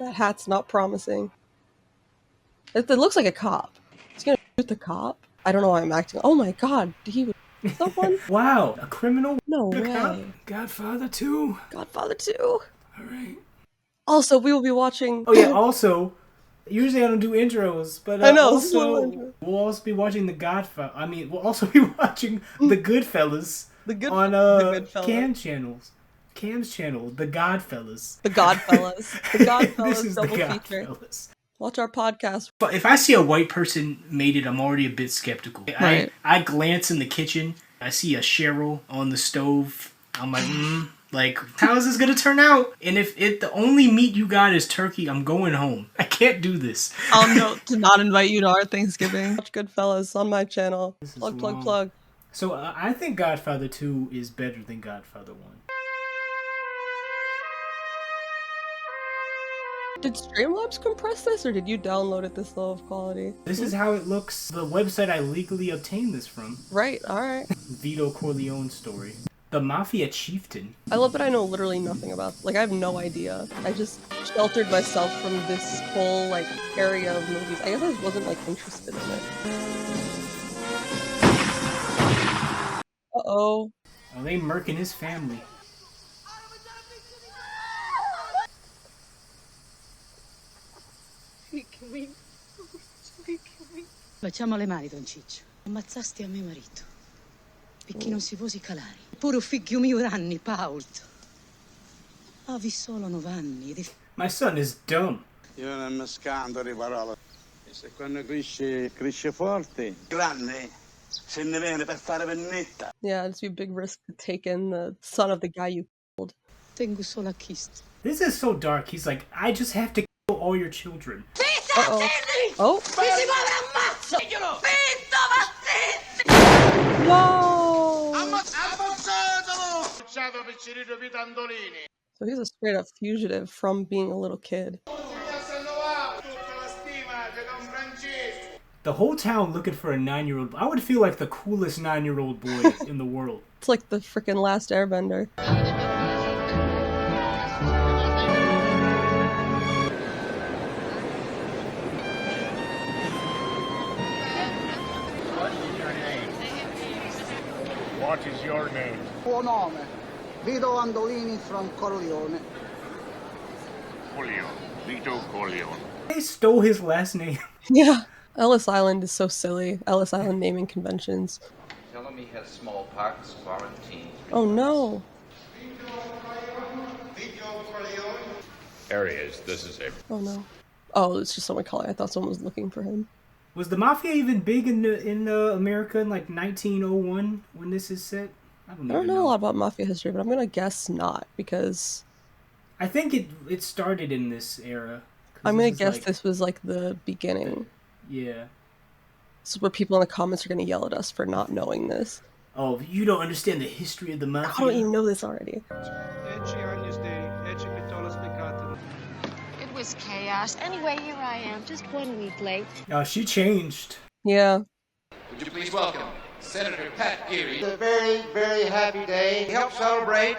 That hat's not promising. It looks like a cop. He's gonna shoot the cop? I don't know why I'm acting. Oh my god, he was someone? Wow, a criminal? No A way. cop? Godfather 2. Godfather 2. Alright. Also, we will be watching... Oh yeah, also, usually I don't do intros, but I know, also, we'll also be watching The Godfather. I mean, we'll also be watching The Goodfellas on Goodfellas. Cam's channel, The Godfellas. The Godfellas. The Godfellas This is double The feature. Godfellas. Watch our podcast. But if I see a white person made it, I'm already a bit skeptical. Right. I glance in the kitchen, I see a Cheryl on the stove. I'm like, how is this gonna turn out? And if the only meat you got is turkey, I'm going home. I can't do this. I'll note to not invite you to our Thanksgiving. Watch Goodfellas on my channel. Plug. So I think Godfather 2 is better than Godfather 1. Did Streamlabs compress this, or did you download it this low of quality? This is how it looks. The website I legally obtained this from. Right, alright. Vito Corleone story. The Mafia Chieftain. I love that I know literally nothing about... Like, I have no idea. I just sheltered myself from this whole, like, area of movies. I guess I wasn't, like, interested in it. Uh-oh. Oh, they murking his family. Facciamo le mani, Don Ciccio. Ammazzasti a mio marito. Perché non si può calare. Pure un figlio mio d'anni, Paul. Avevi solo 9 anni. My son is dumb. Io non mi scando di parole. E se quando cresce forte, grande, se ne viene per fare pennetta. Yeah, it's a big risk to take in the son of the guy you killed. Tengo solo a chist. This is so dark. He's like, I just have to kill all your children. Uh-oh. Oh! No! So he's a straight up fugitive from being a little kid. The whole town looking for a 9-year-old. I would feel like the coolest 9-year-old boy in the world. It's like the freaking Last Airbender. What is your name? Buon nome. Vito Andolini from Corleone. Vito Corleone. They stole his last name. Yeah. Ellis Island is so silly. Ellis Island naming conventions. Tell him he has smallpox, quarantine. Oh no. There he is. This is him. Oh no. Oh, it's just someone calling. I thought someone was looking for him. Was the Mafia even big in America in like 1901 when this is set? I don't know a lot about Mafia history, but I'm gonna guess not, because... I think it started in this era. I'm gonna guess this was like the beginning. Yeah. This is where people in the comments are gonna yell at us for not knowing this. Oh, you don't understand the history of the Mafia? How don't you know this already? It was chaos. Anyway, here I am, just 1 week late. Oh, she changed. Yeah. Would you please welcome Senator Pat Geary. It's a very, very happy day. We help celebrate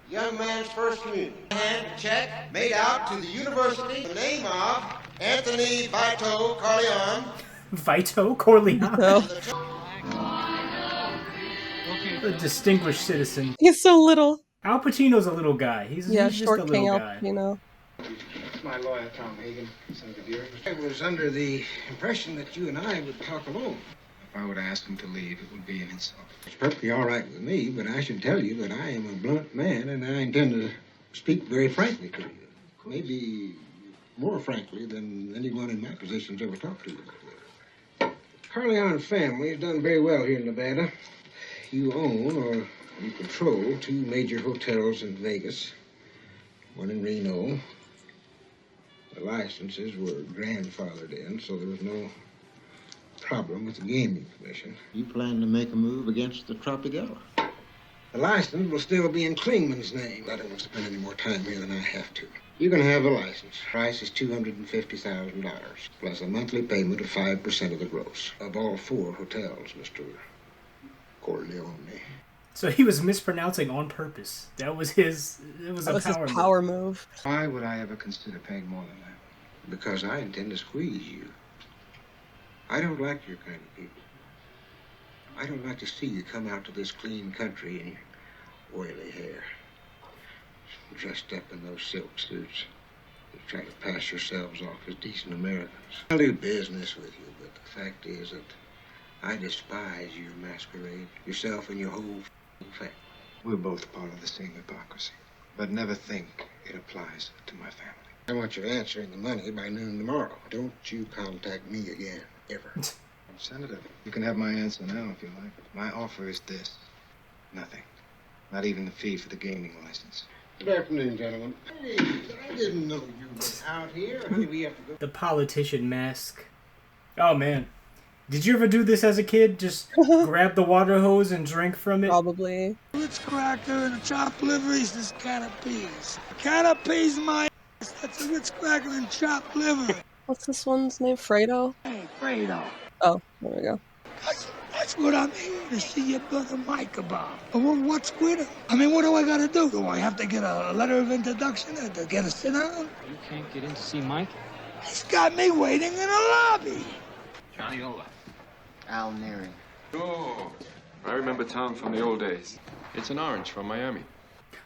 young man's first communion. Hand check made out to the university in the name of Anthony Vito Corleone. Vito Corleone? No. A distinguished citizen. He's so little. Al Pacino's a little guy. He's just short a King little Al guy. Pacino. My lawyer, Tom Hagen, Senator Geary. I was under the impression that you and I would talk alone. If I were to ask him to leave, it would be an insult. It's perfectly all right with me, but I should tell you that I am a blunt man, and I intend to speak very frankly to you. Maybe more frankly than anyone in my position's ever talked to you before. Corleone family has done very well here in Nevada. You own, or you control, 2 major hotels in Vegas, one in Reno. The licenses were grandfathered in, so there was no problem with the gaming commission. You plan to make a move against the Tropicana? The license will still be in Klingman's name. I don't want to spend any more time here than I have to. You're going to have a license. Price is $250,000, plus a monthly payment of 5% of the gross of all 4 hotels, Mr. Corleone. So he was mispronouncing on purpose. That was his. It was That a was his power power move. Why would I ever consider paying more than that? Because I intend to squeeze you. I don't like your kind of people. I don't like to see you come out to this clean country in your oily hair, dressed up in those silk suits. You try to pass yourselves off as decent Americans. I'll do business with you, but the fact is that I despise your masquerade, yourself and your whole family. We're both part of the same hypocrisy, but never think it applies to my family. I want your answer in the money by noon tomorrow. Don't you contact me again, ever. Senator, you can have my answer now if you like. My offer is this. Nothing. Not even the fee for the gaming license. Good afternoon, gentlemen. Hey, I didn't know you were out here. Hey, we have to go. The politician mask. Oh, man. Did you ever do this as a kid? Just grab the water hose and drink from it? Probably. Ritz cracker and a chopped liver is this can of peas. Can of peas, my ass. That's a Ritz cracker and chopped liver. What's this one's name? Fredo? Hey, Fredo. Oh, there we go. That's what I'm here to see your brother Mike about. Well, what's with him? I mean, what do I gotta do? Do I have to get a letter of introduction to get a sit down? You can't get in to see Mike? He's got me waiting in the lobby. Johnny Ola. Al Neary. Oh, I remember Tom from the old days. It's an orange from Miami.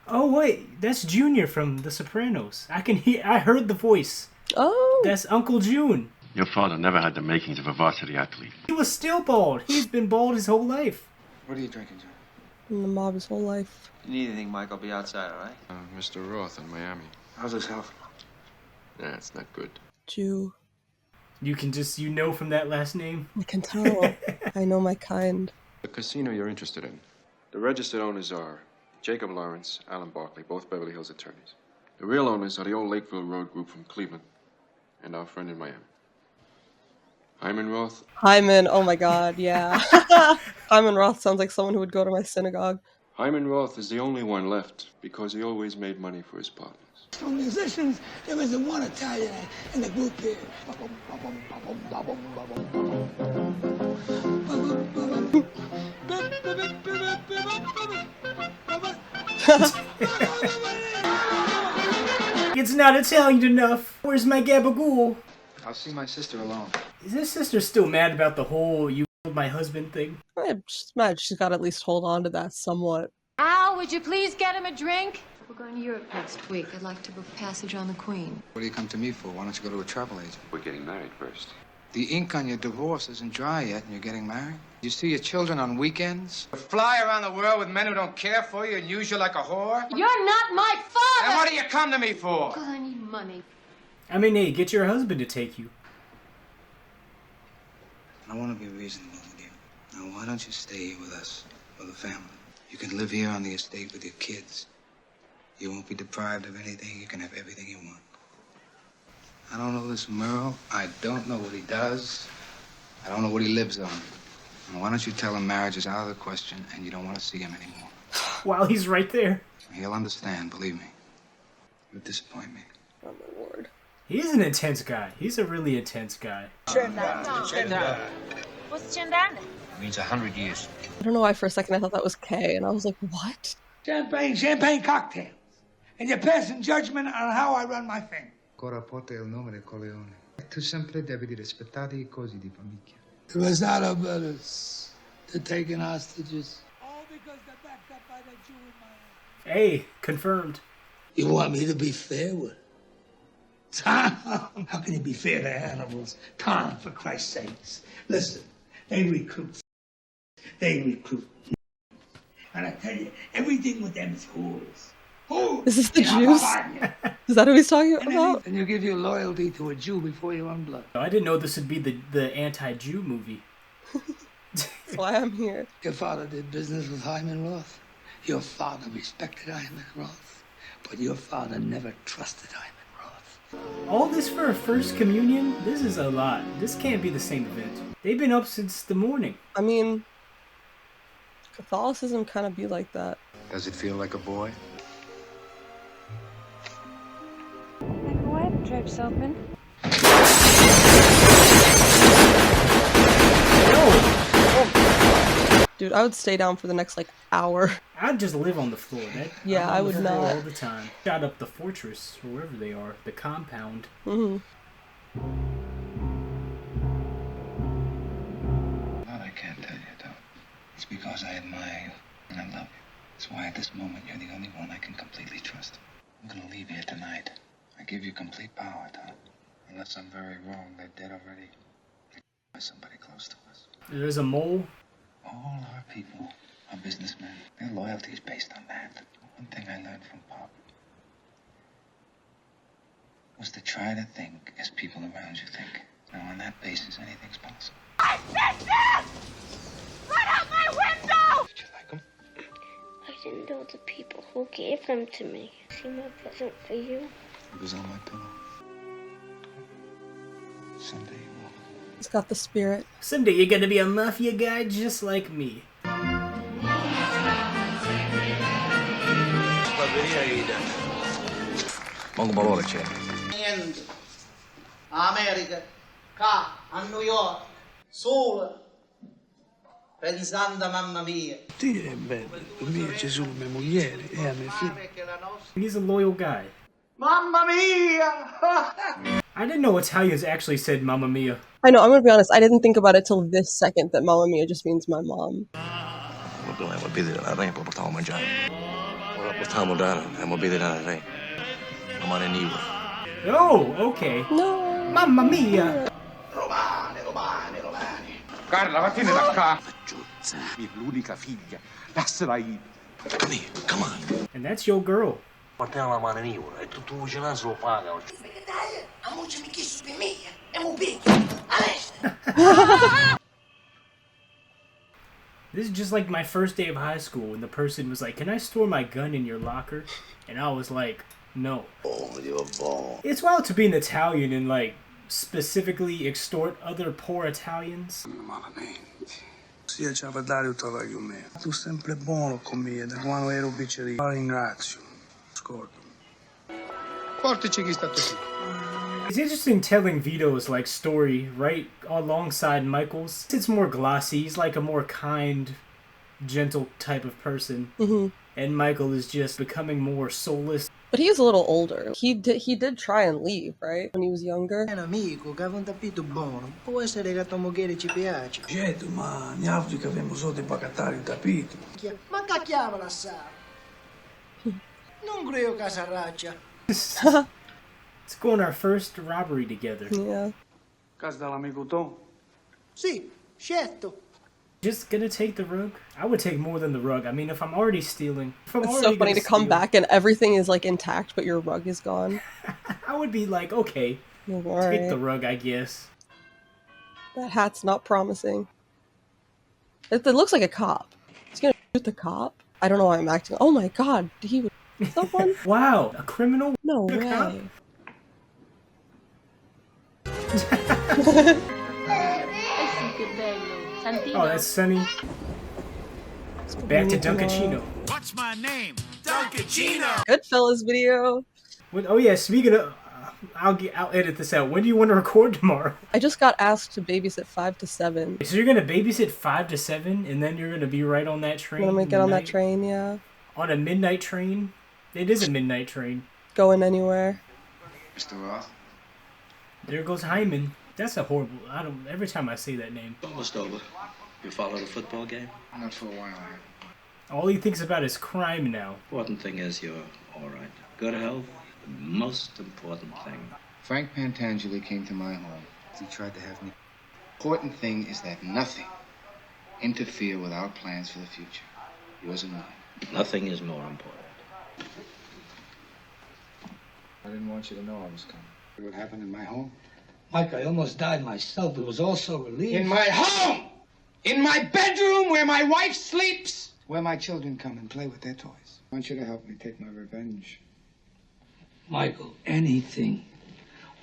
Oh, wait. That's Junior from The Sopranos. I heard the voice. Oh. That's Uncle June. Your father never had the makings of a varsity athlete. He was still bald. He's been bald his whole life. What are you drinking, John? In the mob his whole life. You need anything, Mike? I'll be outside, all right? Mr. Roth in Miami. How's his health? Nah, it's not good. Jew. You can just, from that last name? I can tell. I know my kind. The casino you're interested in. The registered owners are Jacob Lawrence, Alan Barkley, both Beverly Hills attorneys. The real owners are the old Lakeville Road group from Cleveland and our friend in Miami. Hyman Roth? Hyman, oh my god, yeah. Hyman Roth sounds like someone who would go to my synagogue. Hyman Roth is the only one left because he always made money for his partners. For musicians, there isn't one Italian in the group here. It's not Italian enough. Where's my gabagool? I'll see my sister alone. Is his sister still mad about the whole "you killed my husband" thing? I'm just mad she's got to at least hold on to that somewhat. Al, would you please get him a drink? We're going to Europe next week. I'd like to book passage on the Queen. What do you come to me for? Why don't you go to a travel agent? We're getting married first. The ink on your divorce isn't dry yet and you're getting married? You see your children on weekends? You fly around the world with men who don't care for you and use you like a whore? You're not my father! And what do you come to me for? Because I need money. I mean, hey, get your husband to take you. I want to be reasonable with you. Now, why don't you stay here with us, with the family? You can live here on the estate with your kids. You won't be deprived of anything. You can have everything you want. I don't know this Merle. I don't know what he does. I don't know what he lives on. Now, why don't you tell him marriage is out of the question and you don't want to see him anymore? While he's right there. He'll understand, believe me. You'll disappoint me. Oh my lord. He's an intense guy. He's a really intense guy. Chendana. What's Chendana? It means 100 years. I don't know why for a second I thought that was K, and I was like, what? Champagne cocktails. And you're passing judgment on how I run my thing. Ancora porta il nome del Corleone. Tu sempre devi rispettare I cosi di famiglia. The Rosado brothers. They're taking hostages. All because they're backed up by that Jew in my head. Hey, confirmed. You want me to be fair with Tom? How can you be fair to animals? Tom, for Christ's sakes. Listen, they recruit. And I tell you, everything with them is whores. Whores! Is this the Jews? Is that who he's talking about? And you give your loyalty to a Jew before your own blood. I didn't know this would be the anti-Jew movie. That's why I'm here. Your father did business with Hyman Roth. Your father respected Hyman Roth. But your father never trusted Hyman Roth. All this for a first communion? This is a lot. This can't be the same event. They've been up since the morning. I mean, Catholicism kind of be like that. Does it feel like a boy? Like a what? Drapes open. Dude, Dude, I would stay down for the next, like, hour. I'd just live on the floor. Yeah, I'm on I the would floor not. all the time. Shot up the fortress, or wherever they are, the compound. Mm-hmm. But I can't tell you, though. It's because I admire you and I love you. That's why at this moment you're the only one I can completely trust. I'm gonna leave here tonight. I give you complete power, Tom. Unless I'm very wrong, they're dead already. By somebody close to us. There's a mole. All our people are businessmen. Their loyalty is based on that. One thing I learned from Pop was to try to think as people around you think. Now, on that basis, anything's possible. I said this! Right out my window! Did you like them? I didn't know the people who gave them to me. See my present for you? It was on my pillow. Someday you will. It's got the spirit. Someday you're gonna be a mafia guy just like me. And America, qua a New York, solo, pensando mamma mia. Sì, è bello. Per me Gesù, mia moglie e a me figlio. He's a loyal guy. Mamma mia! I didn't know Italians actually said Mamma Mia. I know, I'm gonna be honest, I didn't think about it till this second that Mamma Mia just means my mom. Dobbiamo vedere la re, poi portavo a mangiare. Ora portiamo da andiamo a vedere la re. Domani in Ivo. Oh, okay. No. Mamma Mia! Romani. Carla, vattene da qua. L'unica figlia. Lasciala in. Come here, come on. And that's your girl. Portiamo la mano in Ivo e tutto il vicinanza lo paga. This is just like my first day of high school when the person was like, "Can I store my gun in your locker?" And I was like, "No." It's wild to be an Italian and like specifically extort other poor Italians. Sì, ciao per dare tutto con me. Tu sempre buono con me, da quando ero piccolo. La ringrazio. Scordo. Portaci chi sta così. It's interesting telling Vito's like story right alongside Michael's. It's more glossy. He's like a more kind, gentle type of person, and Michael is just becoming more soulless. But he is a little older. He did try and leave, right? When he was younger. Un amico che aveva un tappeto buono. Può essere che a tua moglie ci piace. Certo, ma in Africa abbiamo soldi per cattare il tappeto. Ma cacchiamola, sa. Non credo che s'arraccia. Let's go on our first robbery together. Yeah. Casa dell'amico Tom? Sì, certo. Just gonna take the rug? I would take more than the rug. I mean, if I'm already stealing... It's so funny to come back and everything is like intact, but your rug is gone. I would be like, okay, take the rug, I guess. That hat's not promising. It looks like a cop. He's gonna shoot the cop? I don't know why I'm acting. Oh my god, he would shoot someone? Wow, a criminal? No way. Oh, that's Sunny. Back to Dunkachino. What's my name? Dunkachino! Goodfellas video. Oh yeah, speaking of... I'll edit this out. When do you want to record tomorrow? I just got asked to babysit 5 to 7. So you're gonna babysit 5 to 7, and then you're gonna be right on that train? I'm gonna get on that train, yeah. On a midnight train? It is a midnight train. Going anywhere. Mr. Roth? There goes Hyman. That's a horrible... Every time I say that name. Almost over. You follow the football game? Not for a while, All he thinks about is crime now. Important thing is you're all right. Good health, the most important thing. Frank Pantangeli came to my home. He tried to have me. Important thing is that nothing interfere with our plans for the future. Yours and mine. Nothing is more important. I didn't want you to know I was coming. What happened in my home? Mike, I almost died myself. It was all so relieved. In my home! In my bedroom where my wife sleeps! Where my children come and play with their toys. I want you to help me take my revenge. Michael, anything.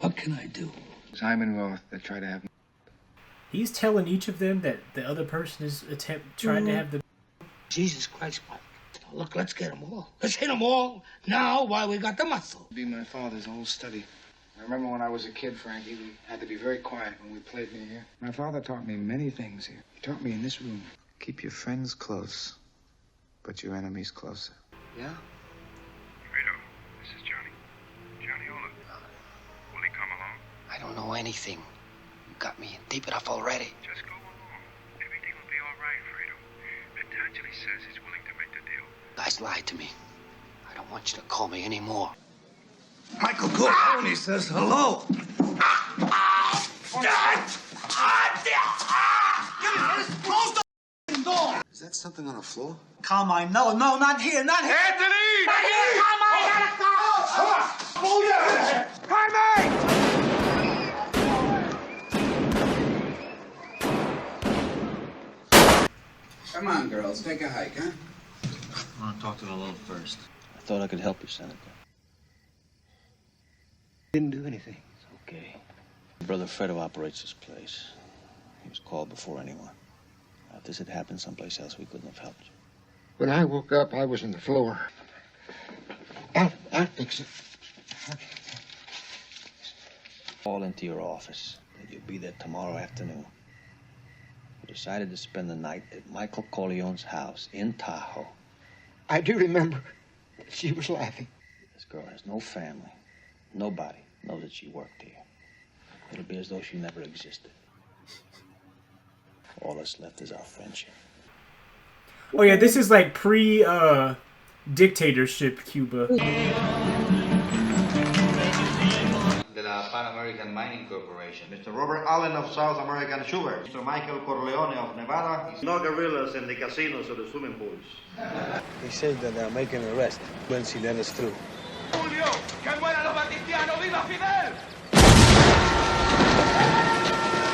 What can I do? Simon Roth that tried to have me. He's telling each of them that the other person is trying to have the... Jesus Christ, Mike. Look, let's get them all. Let's hit them all now while we got the muscle. Be my father's old study. I remember when I was a kid, Frankie, we had to be very quiet when we played near here. My father taught me many things here. He taught me in this room. Keep your friends close, but your enemies closer. Yeah? Fredo, this is Johnny. Johnny Ola. Will he come along? I don't know anything. You got me in deep enough already. Just go along. Everything will be all right, Fredo. Vitangeli says he's willing to make the deal. Guys lied to me. I don't want you to call me anymore. Michael Corleone says hello. Is that something on the floor? Carmine, no, not here, not here. Anthony! Not here! Carmine, Come on, girls, take a hike, huh? I want to talk to the law first. I thought I could help you, Senator. Didn't do anything. It's okay. My brother Fredo operates this place. He was called before anyone. Now, if this had happened someplace else, we couldn't have helped you. When I woke up, I was on the floor. I'll fix it. Call into your office, and you'll be there tomorrow afternoon. We decided to spend the night at Michael Corleone's house in Tahoe. I do remember. She was laughing. This girl has no family. Nobody knows that she worked here. It'll be as though she never existed. All that's left is our friendship. Oh yeah, this is like pre-dictatorship Cuba. De la Pan American Mining Corporation. Mr. Robert Allen of South American Sugar. Mr. Michael Corleone of Nevada. No guerrillas in the casinos or the swimming pools. They say that they're making an arrest once he let us through. Julio! ¡Que mueran los batistianos! ¡Viva Fidel!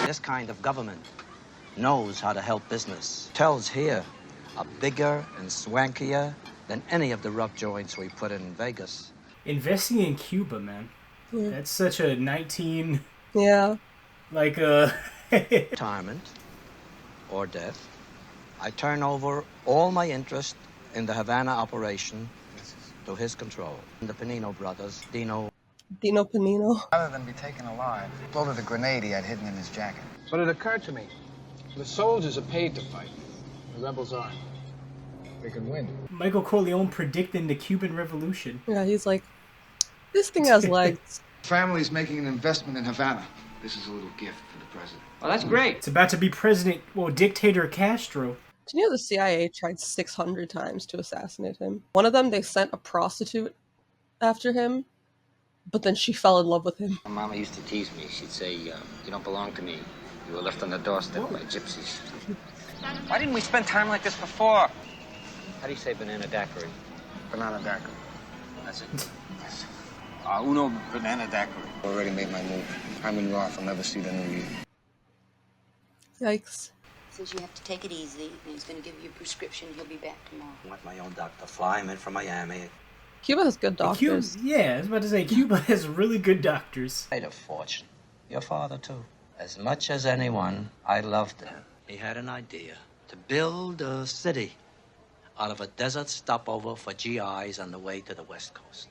This kind of government knows how to help business. Hotels here are bigger and swankier than any of the rough joints we put in Vegas. Investing in Cuba, man. Yeah. That's such a 19... Yeah. Like retirement or death. I turn over all my interest in the Havana operation to his control. The Panino brothers, Dino Panino. Rather than be taken alive, blow the grenade he had hidden in his jacket. But it occurred to me, the soldiers are paid to fight. The rebels aren't. They can win. Michael Corleone predicting the Cuban Revolution. Yeah, he's like, this thing has legs. Family's making an investment in Havana. This is a little gift for the president. Well, that's great. It's about to be dictator Castro. Do you know the CIA tried 600 times to assassinate him? One of them, they sent a prostitute after him, but then she fell in love with him. My mama used to tease me. She'd say, you don't belong to me. You were left on the doorstep by gypsies. Why didn't we spend time like this before? How do you say banana daiquiri? Banana daiquiri. That's it. Uno banana daiquiri. Already made my move. I'm in Roth. I'll never see the new year. Yikes. Says you have to take it easy, and he's going to give you a prescription. He'll be back tomorrow. I want my own doctor. Fly him in from Miami. Cuba has good doctors. Yeah, I was about to say, Cuba has really good doctors. Made a fortune. Your father, too. As much as anyone, I loved him. He had an idea to build a city out of a desert stopover for GIs on the way to the West Coast.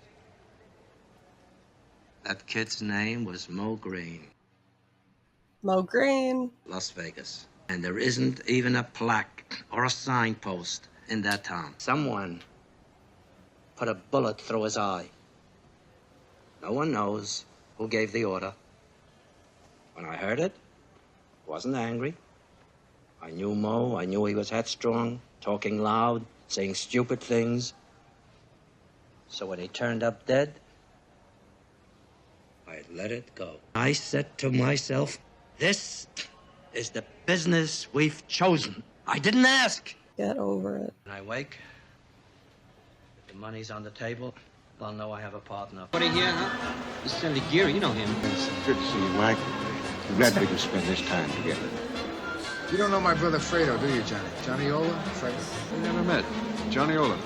That kid's name was Mo Green. Mo Green. Las Vegas. And there isn't even a plaque or a signpost in that town. Someone put a bullet through his eye. No one knows who gave the order. When I heard it, I wasn't angry. I knew Mo. I knew he was headstrong, talking loud, saying stupid things. So when he turned up dead, I let it go. I said to myself, this is the business we've chosen. I didn't ask. Get over it. When I wake, if the money's on the table, they'll know I have a partner. What are you here, huh? This is Sandy Geary, you know him. It's good to see you, Mike. I'm glad we can spend this time together. You don't know my brother Fredo, do you, Johnny? Johnny Ola? Fredo? We never met. Johnny Ola.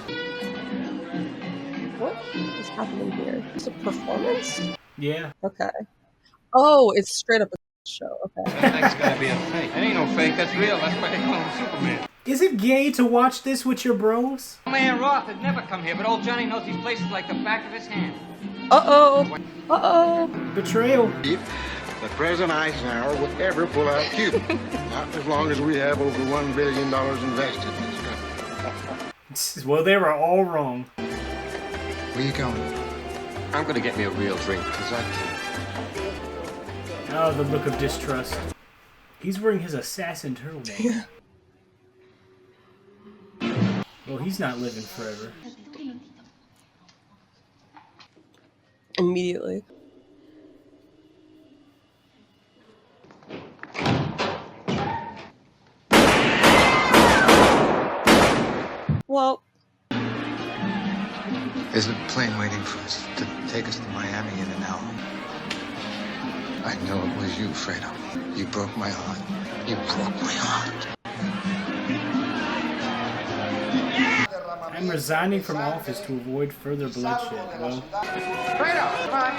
What is happening here? It's a performance? Yeah. Okay. Oh, it's straight up a show. Okay. That's gotta be a fake. It ain't no fake, that's real. That's why they call him Superman. Is it gay to watch this with your bros? Man, Roth had never come here, but old Johnny knows these places like the back of his hand. Uh-oh. Uh-oh. Betrayal. that President Eisenhower would ever pull out Cuba. Not as long as we have over $1 billion invested in this country. Well, they were all wrong. Where you going? I'm gonna get me a real drink, because I can't. Oh, the look of distrust. He's wearing his assassin turtleneck. Well, he's not living forever. Immediately. Well, There's a plane waiting for us to take us to Miami in an hour. I know it was you, Fredo. You broke my heart. You broke my heart. I'm resigning from office to avoid further bloodshed. Well, Fredo, come on.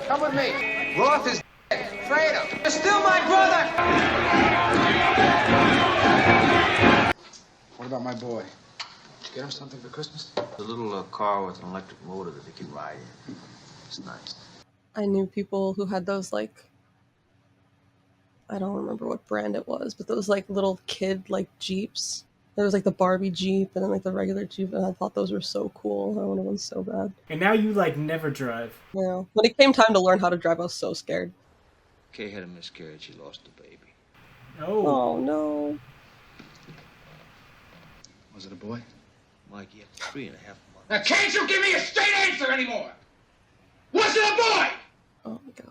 Come with me. Roth is dead. Fredo, you're still my brother. What about my boy? Did you get him something for Christmas? A little car with an electric motor that they can ride in. It's nice. I knew people who had those, like, I don't remember what brand it was, but those, like, little kid, like, Jeeps. There was, like, the Barbie Jeep and then, like, the regular Jeep, and I thought those were so cool. I wanted one so bad. and now you like never drive. Yeah. When it came time to learn how to drive, I was so scared. Kay had a miscarriage. She lost the baby. Oh, no. Was it a boy? Mike, you have 3.5 months. Now, can't you give me a straight answer anymore? Was it a boy? Oh, my God.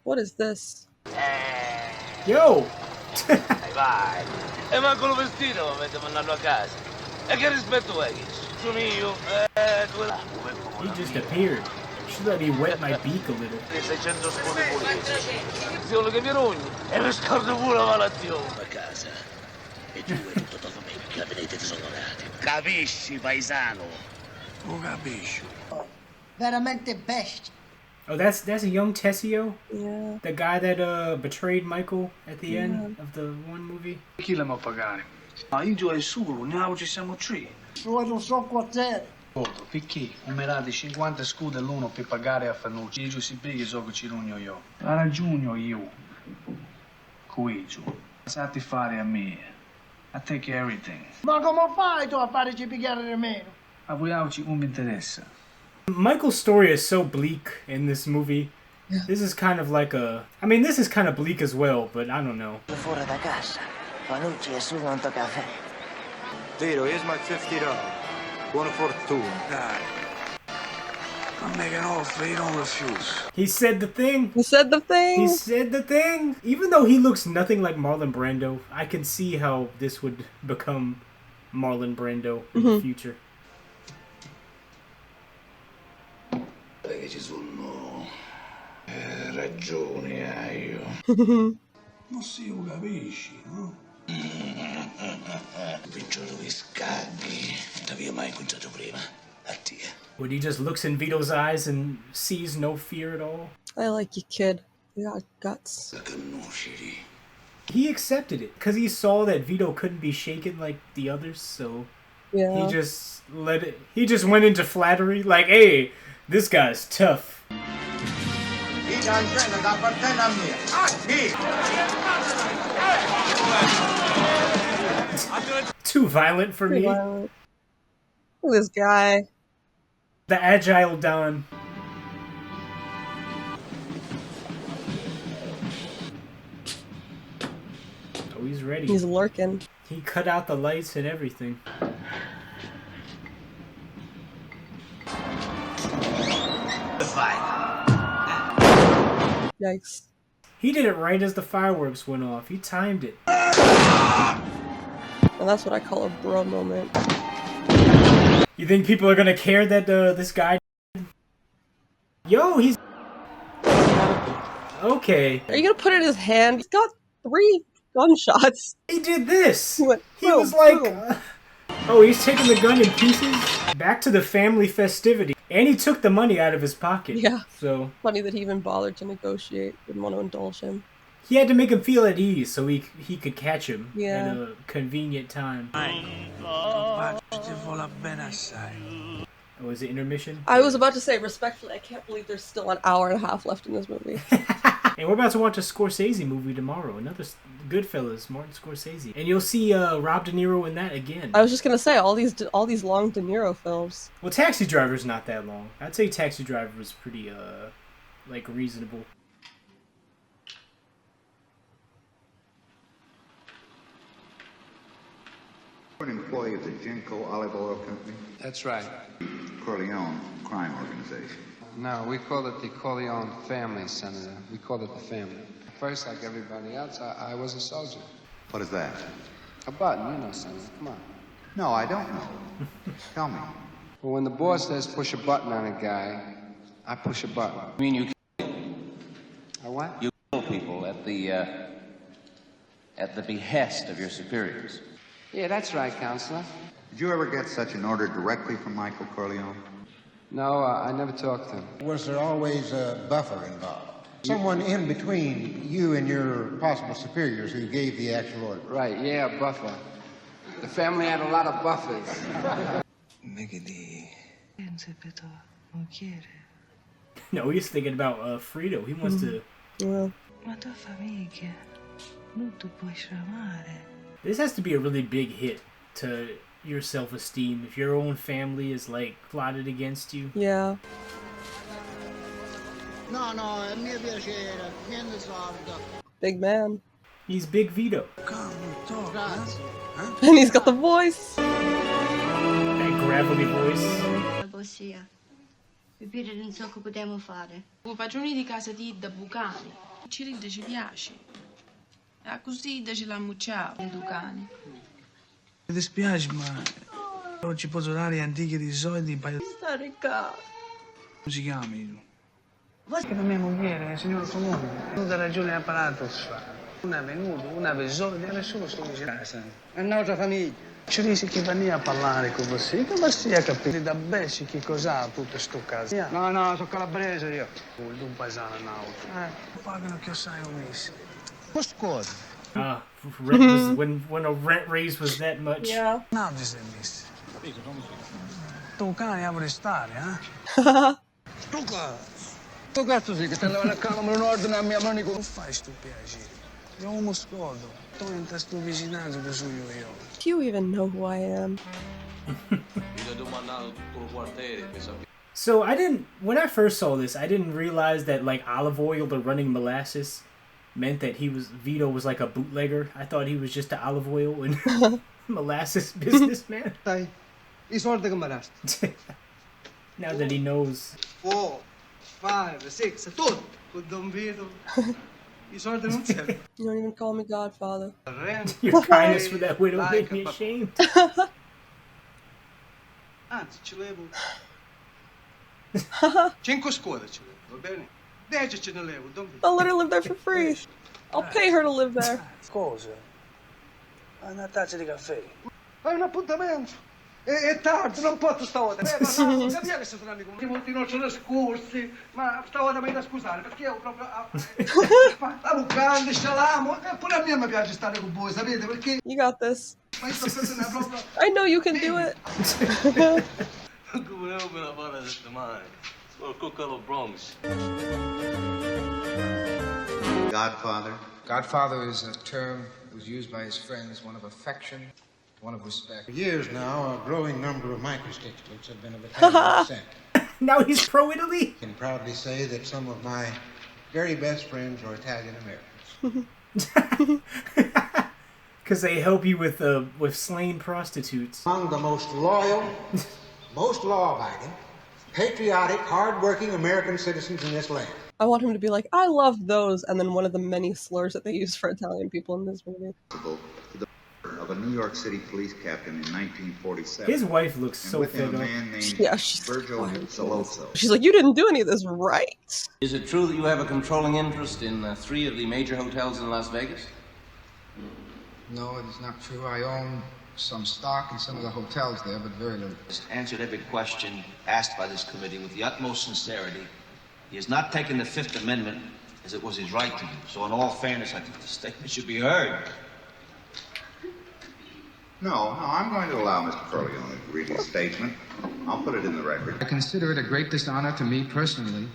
What is this? Yo! Vai. E manco lo vestito mi mette a mandarlo a casa. E che rispetto è che sono io? He just appeared. Should let me wet my beak a little. 600 scuole politici. Se uno che mi rogni e mi scordo pure la malattia. A casa. E tu e tutta tua famiglia che avete disonorati. Capisci, paesano? Non capisci. Veramente bestia. Oh, that's a young Tessio? Yeah. The guy that betrayed Michael at the end of the one movie? Chi la può pagare? Ma io e solo, ne ci siamo 3. Sono so quartiere. Perché? Umerate 50 scudi l'uno per pagare a Fanucci. Io si bighi so che ci rugno io. Ha ragione io. Coigio. Sapete fare a me. I take everything. Ma come fai tu a farci pigliare di meno? A voi oggi non mi interessa. Michael's story is so bleak in this movie. Yeah. This is kind of like a... I mean, this is kind of bleak as well, but I don't know. Fuori da casa. Fanucci è solo un caffè. Tito, here's my $50. Buona fortuna. Dai. I'm making an offer, you don't refuse. He said the thing. He said the thing. He said the thing. Even though he looks nothing like Marlon Brando, I can see how this would become Marlon Brando in the future. Perché ci sono ragioni io. Non si lo capisci, no? Picciolo che scagli. T'avevi mai incontrato prima? A te. When he just looks in Vito's eyes and sees no fear at all. I like you, kid. You got guts. He accepted it because he saw that Vito couldn't be shaken like the others, so yeah. He just let it. He just went into flattery, like, "Hey, this guy's tough." Too violent for me. Violent. Look at this guy. The agile Don. Oh, he's ready. He's lurking. He cut out the lights and everything. Yikes. He did it right as the fireworks went off. He timed it. And that's what I call a bro moment. You think people are gonna care that this guy... Yo, he's... Okay. Are you gonna put it in his hand? He's got 3 gunshots. He did this. He went, he was like... oh, he's taking the gun in pieces? Back to the family festivity. And he took the money out of his pocket. Yeah. So... Funny that he even bothered to negotiate. Didn't want to indulge him. He had to make him feel at ease so he could catch him yeah. at a convenient time. Oh, is it intermission? I was about to say, respectfully, I can't believe there's still an hour and a half left in this movie. And we're about to watch a Scorsese movie tomorrow. Another Goodfellas, Martin Scorsese. And you'll see Rob De Niro in that again. I was just gonna say, all these long De Niro films. Well, Taxi Driver's not that long. I'd say Taxi Driver was pretty, like, reasonable. You're an employee of the Genco Olive Oil Company? That's right. Corleone crime organization. No, we call it the Corleone family, Senator. We call it the family. First, like everybody else, I was a soldier. What is that? A button, you know, Senator. Come on. No, I don't know. Tell me. Well, when the boss says push a button on a guy, I push a button. I mean, you A what? you kill people at the behest of your superiors. Yeah, that's right, Counselor. Did you ever get such an order directly from Michael Corleone? No, I never talked to him. Was there always a buffer involved? Someone in between you and your possible superiors who gave the actual order? Right, yeah, a buffer. The family had a lot of buffers. No, he's thinking about Frito. He wants to... Yeah. This has to be a really big hit to your self-esteem if your own family is, like, plotted against you. Yeah. No, no, è mio piacere, niente sordo. Big man. He's Big Vito. Grazie. And he's got the voice. That gravelly voice. Ossia, capire non so che potremmo fare. Fagioni di casa di da bucani. Ci ride ci piace. E così ce l'ammucciamo, i ducani. Mi dispiace, ma oggi posso dare antiche di soldi in paio. Stare qua. Come si chiami tu? Che la mia moglie è signor comune. Tutta ragione apparato si fa. Una è venuta, una ha soldi, e nessuno sta vicino a casa. È un'altra famiglia. Ci dici che venia a parlare con voi, che voi a capire da besci che cos'ha tutto sto caso. No, no, sono calabrese io. Un paesano in auto. Pagano che sai ho messo. Cosa? Rent was, when a rent raise was that much. Yeah. No, ti sei messo. Tu cane avrei stare, eh? Tu cazzo sì, che te leva la camera in ordine a mia mano. Non fai sto piacere. Io uomo scordo. Tu entra sto vicinato che sono io. Do you even know who I am? So when I first saw this, I didn't realize that, like, olive oil to running molasses meant that Vito was like a bootlegger. I thought he was just an olive oil and molasses businessman. Dai, I soldi che mi resta. Now that he knows. 4, 5, 6, tutto. Con Don Vito. I soldi non servono. You don't even call me Godfather. Your kindness for that widow made me ashamed. Anzi, ci levo 5 scode ci levo, va bene? 10 ce ne levo, Don Vito. I'll let her live there for free. I'll pay her to live there. Cosa? Una tazza di caffè. Hai un appuntamento. È tardi, non posso stavolta. Ma capire che sei un amico. Molti non sono scorsi, ma stavolta mi da scusare perché io proprio stavo grande, scialamo. E pure a me mi piace stare con voi, sapete perché? You got this. Ma io sto pensando proprio. I know you can do it. Come non me la fare settimane? Sono il coccolo Bronx. Godfather? Godfather is a term that was used by his friends, one of affection, one of respect. For years now, a growing number of microstates have been of Italian descent. Now he's pro-Italy? I can proudly say that some of my very best friends are Italian Americans. Because they help you with slain prostitutes. Among the most loyal, most law-abiding, patriotic, hard-working American citizens in this land. I want him to be like, I love those, and then one of the many slurs that they use for Italian people in this movie. Of a New York City police captain in 1947. His wife looks so with him fed a up. man named she's Virgil Zaloso. She's like, you didn't do any of this, right? Is it true that you have a controlling interest in 3 of the major hotels in Las Vegas? No, it is not true. I own some stock in some of the hotels there, but very little. Just answered every question asked by this committee with the utmost sincerity. He has not taken the Fifth Amendment as it was his right to do. So in all fairness, I think the statement should be heard. No, I'm going to allow Mr. Corleone to read his statement. I'll put it in the record. I consider it a great dishonor to me personally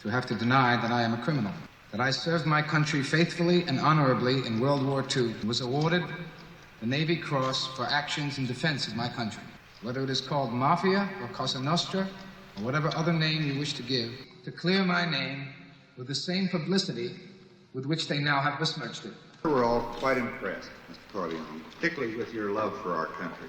to have to deny that I am a criminal. That I served my country faithfully and honorably in World War II and was awarded the Navy Cross for actions in defense of my country. Whether it is called mafia or Cosa Nostra or whatever other name you wish to give, to clear my name with the same publicity with which they now have besmirched it. We're all quite impressed, Mr. Corleone, particularly with your love for our country.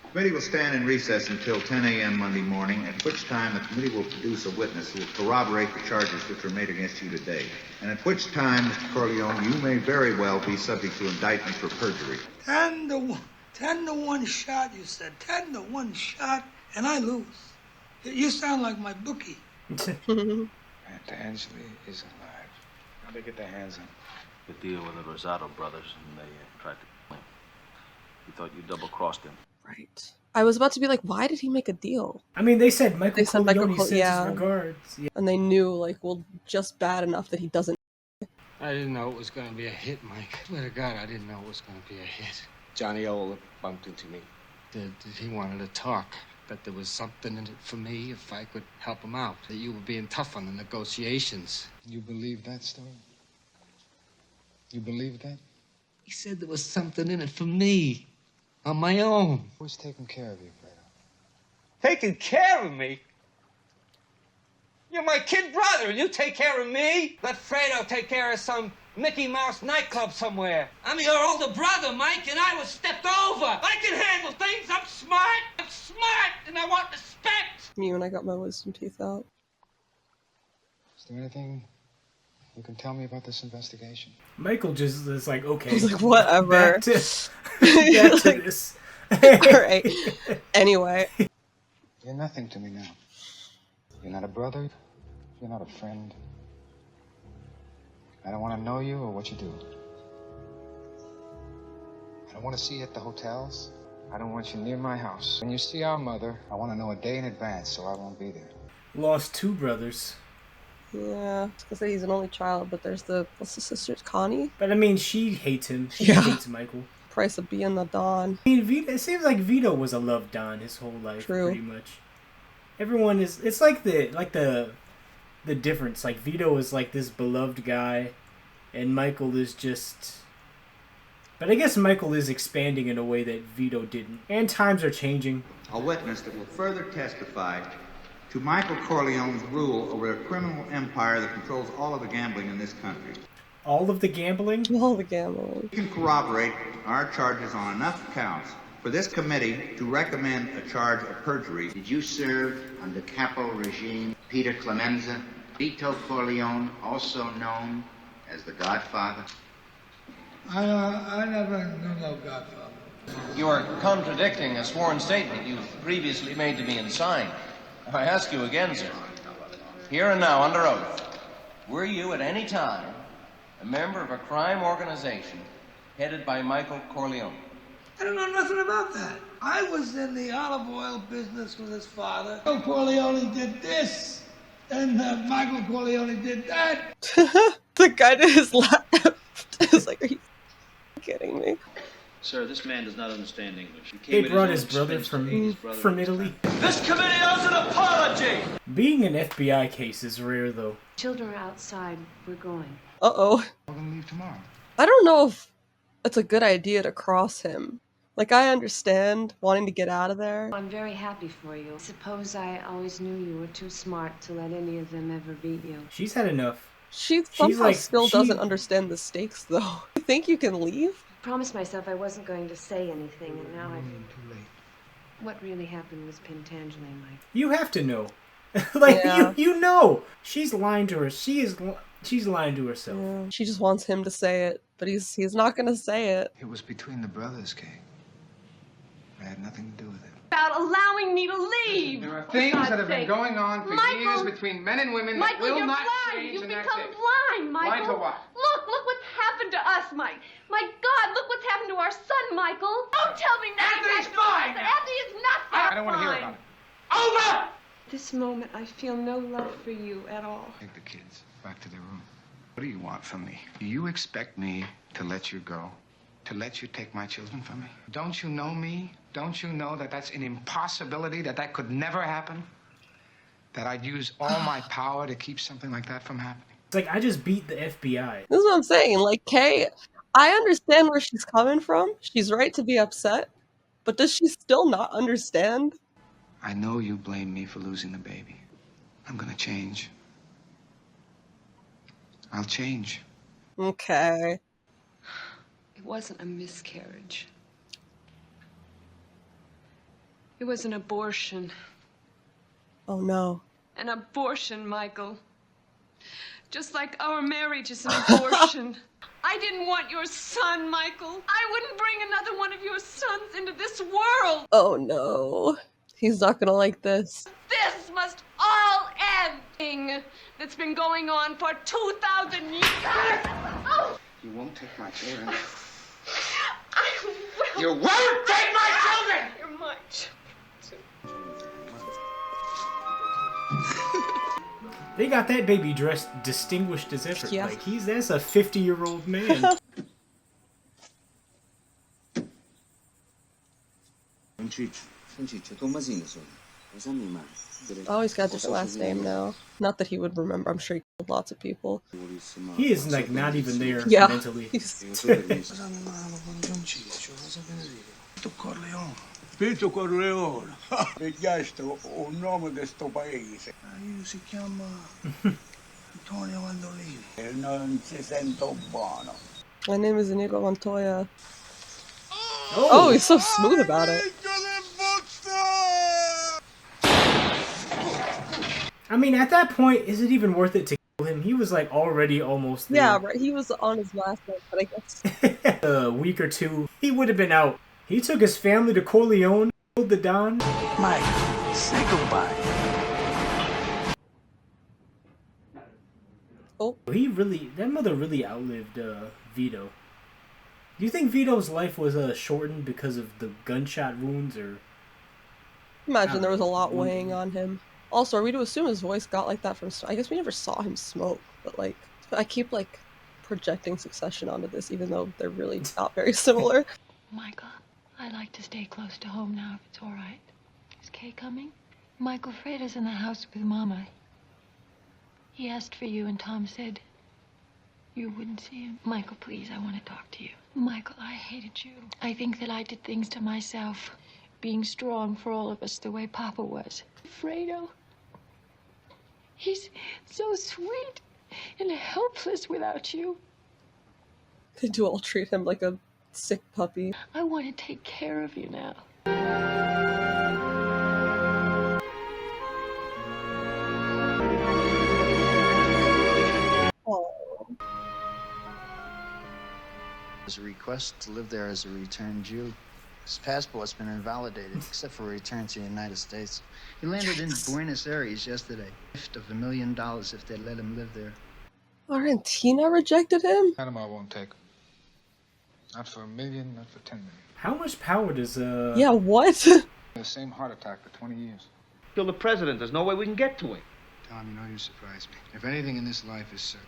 The committee will stand in recess until 10 a.m. Monday morning, at which time the committee will produce a witness who will corroborate the charges which were made against you today. And at which time, Mr. Corleone, you may very well be subject to indictment for perjury. 10 to 1. 10 to 1 shot, you said. 10 to 1 shot, and I lose. You sound like my bookie. Aunt Angela is alive. How'd they get their hands on? The deal with the Rosado brothers, and they tried to kill him. He thought you double-crossed him. Right. I was about to be like, why did he make a deal? I mean, they said Michael Corleone sends yeah. his regards. Yeah. And they knew, like, well, just bad enough that he doesn't. I didn't know it was going to be a hit, Mike. Swear to God, I didn't know it was going to be a hit. Johnny Ola bumped into me. He wanted to talk, that there was something in it for me if I could help him out, that you were being tough on the negotiations. You believe that story? You believe that? He said there was something in it for me, on my own. Who's taking care of you, Fredo? Taking care of me? You're my kid brother, and you take care of me? Let Fredo take care of some Mickey Mouse nightclub somewhere. I'm your older brother, Mike, and I was stepped over. I can handle things. I'm smart, and I want respect. Me when I got my wisdom teeth out. Is there anything you can tell me about this investigation? Michael just is like, okay. He's like, whatever. Back to this. Alright. Anyway. You're nothing to me now. You're not a brother. You're not a friend. I don't want to know you or what you do. I don't want to see you at the hotels. I don't want you near my house. When you see our mother, I want to know a day in advance so I won't be there. Lost 2 brothers. Yeah, it's because he's an only child, but there's what's the sister's, Connie? But I mean, she hates him. She hates Michael. Price of being the Don. I mean, it seems like Vito was a love Don his whole life, pretty much. Everyone is, it's like the difference. Like, Vito is like this beloved guy, and Michael is just... But I guess Michael is expanding in a way that Vito didn't. And times are changing. A witness that will further testify to Michael Corleone's rule over a criminal empire that controls all of the gambling in this country. All of the gambling? All the gambling. You can corroborate our charges on enough counts for this committee to recommend a charge of perjury. Did you serve under capo regime Peter Clemenza, Vito Corleone, also known as the Godfather? I never knew no Godfather. You are contradicting a sworn statement you previously made to me and signed. I ask you again, sir. Here and now, under oath, were you at any time a member of a crime organization headed by Michael Corleone? I don't know nothing about that. I was in the olive oil business with his father. Michael Corleone did this, and Michael Corleone did that. The guy to his left is like, are you kidding me? Sir, this man does not understand English. They brought his brother from Italy. This committee owes an apology! Being an FBI case is rare, though. Children are outside. We're going. Uh-oh. I'm gonna leave tomorrow. I don't know if it's a good idea to cross him. Like, I understand wanting to get out of there. I'm very happy for you. Suppose I always knew you were too smart to let any of them ever beat you. She's had enough. She somehow still doesn't understand the stakes, though. You think you can leave? I promised myself I wasn't going to say anything, and now I've... Too late. What really happened was Pentangeli, Mike. You have to know. You know. She's lying to her. She's lying to herself. Yeah. She just wants him to say it, but he's not gonna say it. It was between the brothers, Kay. I had nothing to do with it. About allowing me to leave. There are things that have been going on for years between men and women that will not change, You've and that's become it. blind, Michael. Blind to what? Look what's happened to us, Mike. My God, look what's happened to our son, Michael. Don't tell me now. Anthony's fine now. Anthony is not fine. I don't want to hear about it. Over! This moment, I feel no love for you at all. Take the kids back to their room. What do you want from me? Do you expect me to let you go? To let you take my children from me? Don't you know me? Don't you know that that's an impossibility, that could never happen? That I'd use all my power to keep something like that from happening? It's like, I just beat the FBI. This is what I'm saying. Like, Kay, I understand where she's coming from. She's right to be upset. But does she still not understand? I know you blame me for losing the baby. I'm gonna change. I'll change. Okay. It wasn't a miscarriage. It was an abortion. Oh, no. An abortion, Michael. Just like our marriage is an abortion. I didn't want your son, Michael. I wouldn't bring another one of your sons into this world. Oh, no. He's not gonna like this. This must all end. Thing that's been going on for 2,000 years. Oh. You won't take my children. I will. You won't take my children! You're much. They got that baby dressed distinguished as ever. Yeah. Like, that's a 50-year-old man. Oh, he's got a different last name now. Not that he would remember. I'm sure he killed lots of people. He is, like, not even there Yeah. mentally. Vito Corleone, richiesta un nome di sto paese. Io si chiama Antonio Mandolini. E non si sento buono. My name is Inigo Montoya. Oh, he's so smooth about it. I mean, at that point, is it even worth it to kill him? He was, like, already almost there. Yeah, right. He was on his last leg, but I guess... A week or two, he would have been out. He took his family to Corleone, killed the Don. Mike, say goodbye. Oh. That mother really outlived Vito. Do you think Vito's life was shortened because of the gunshot wounds, or? Imagine there was a lot weighing on him. Also, are we to assume his voice got like that from... I guess we never saw him smoke, but like... I keep like projecting Succession onto this, even though they're really not very similar. Michael, I'd like to stay close to home now, if it's all right. Is Kay coming? Michael, Freda's in the house with Mama. He asked for you, and Tom said you wouldn't see him. Michael, please, I want to talk to you. Michael, I hated you. I think that I did things to myself, being strong for all of us the way Papa was. Fredo, he's so sweet and helpless without you. They do all treat him like a sick puppy. I want to take care of you now. His request to live there as a returned Jew. His passport's been invalidated, except for a return to the United States. He landed in Buenos Aires yesterday. Gift of $1 million if they'd let him live there. Argentina rejected him? Panama won't take him. Not for $1 million, not for $10 million. How much power does Yeah, what? The same heart attack for 20 years. Kill the president. There's no way we can get to him. Tom, you know you surprise me. If anything in this life is certain,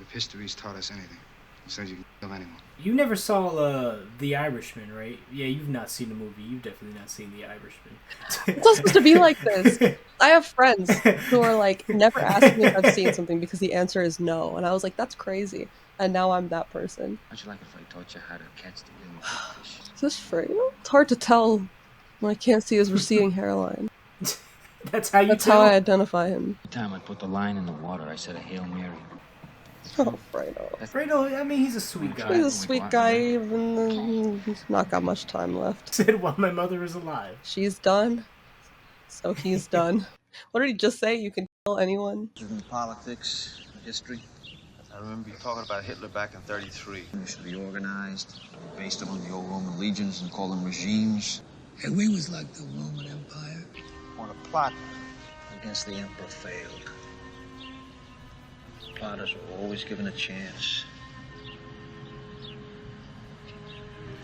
if history's taught us anything, it says you can kill anyone. You never saw The Irishman, right? Yeah, you've not seen the movie. You've definitely not seen The Irishman. It's not supposed to be like this. I have friends who are like, never ask me if I've seen something because the answer is no. And I was like, that's crazy. And now I'm that person. How'd you like if I taught you how to catch the real fish? Is this Fredo? It's hard to tell when I can't see his receding hairline. That's how you That's tell? how I identify him. Every time I put the line in the water, I said a Hail Mary. Oh, Fredo. Fredo, I mean, he's a sweet guy. He's a sweet guy, even he's not got much time left. Said while my mother is alive. She's done, so he's done. What did he just say? You can kill anyone? In politics, history. I remember you talking about Hitler back in '33. We should be organized, based on the old Roman legions and call them regimes. And we was like the Roman Empire. On a plot against the emperor failed. Plotters were always given a chance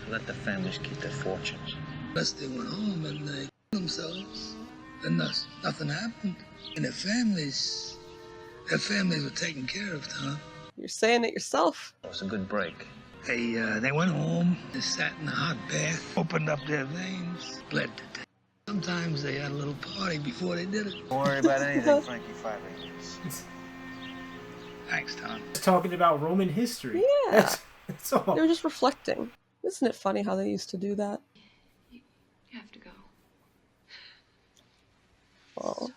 to let the families keep their fortunes. Unless they went home and they killed themselves, then nothing happened. And their families were taken care of, Tom. You're saying it yourself. It was a good break. They went home, they sat in the hot bath, opened up their veins, bled to death. Sometimes they had a little party before they did it. Don't worry about anything, Frankie. 5 Thanks, Tom. Just talking about Roman history. Yeah. That's all. They were just reflecting. Isn't it funny how they used to do that? You have to go. Oh.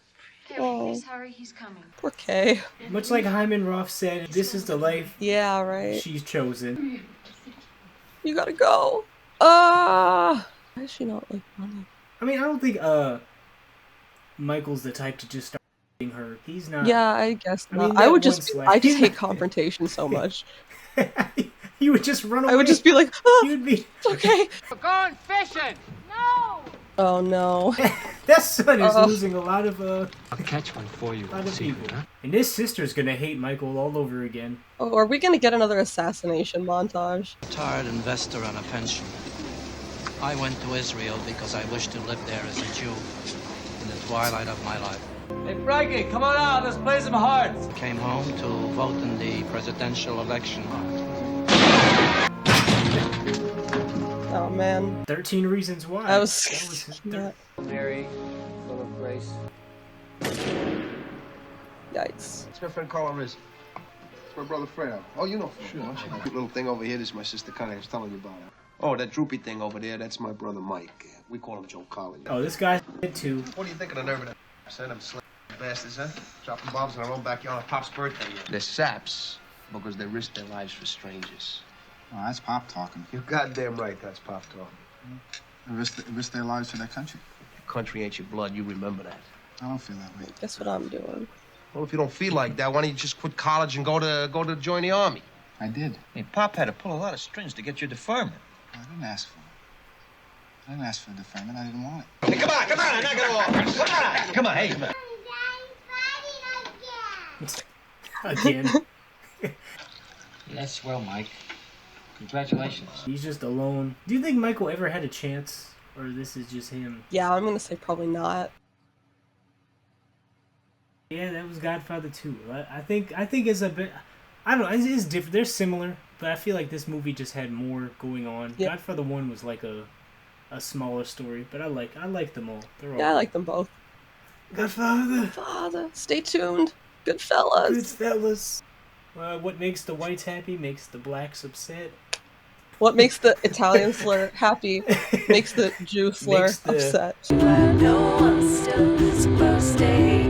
Harry, Oh. please hurry. He's coming. Poor Kay. Much like Hyman Roth said, this is the life Yeah, right. she's chosen. You gotta go. Why is she not like running? I mean, I don't think Michael's the type to just start hitting her. He's not. Yeah, I guess I not. mean, I that would one just slash- I just hate confrontation so much. You would just run away. I would just be like, oh, You'd be okay. We're going fishing. No. Oh no. That son is losing a lot of I'll catch one for you. a lot of people. And this sister's gonna hate Michael all over again. Oh, are we gonna get another assassination montage? Retired investor on a pension. I went to Israel because I wished to live there as a Jew in the twilight of my life. Hey, Frankie, come on out. Let's play some hearts. Came home to vote in the presidential election. Oh man. 13 Reasons Why. That was his yeah. Mary, full of grace. Yikes. It's my friend Carla Riz. It's my brother Fredo. Oh, you know Fredo. Sure. That cute little thing over here, this is my sister Connie. I was telling you about her. Oh, that droopy thing over there, that's my brother Mike. We call him Joe Collins. Oh, this guy's too. What do you think of the nerve of that? Send them slave bastards, huh? Dropping bombs in our own backyard on Pop's birthday. They're saps because they risk their lives for strangers. Oh, that's Pop talking. You're goddamn right, that's Pop talking. They risk their lives for their country. Your country ain't your blood, you remember that. I don't feel that way. Guess what I'm doing? Well, if you don't feel like that, why don't you just quit college and go to join the army? I did. Hey, Pop had to pull a lot of strings to get your deferment. I didn't ask for it. I didn't ask for deferment. I didn't want it. Hey, come on, knock it off. Come on. Come on, hey, come on. Again. That's swell, Mike. Congratulations. He's just alone. Do you think Michael ever had a chance? Or this is just him? Yeah, I'm gonna say probably not. Yeah, that was Godfather 2. I think it's a bit... I don't know, it's different. They're similar, but I feel like this movie just had more going on. Yeah. Godfather 1 was like a smaller story, but I like them all. They're all Yeah, I like them both. Godfather. Stay tuned. Goodfellas. Goodfellas. What makes the whites happy makes the blacks upset. What makes the Italian slur happy makes the Jew slur Makes the- upset. No one's still this birthday.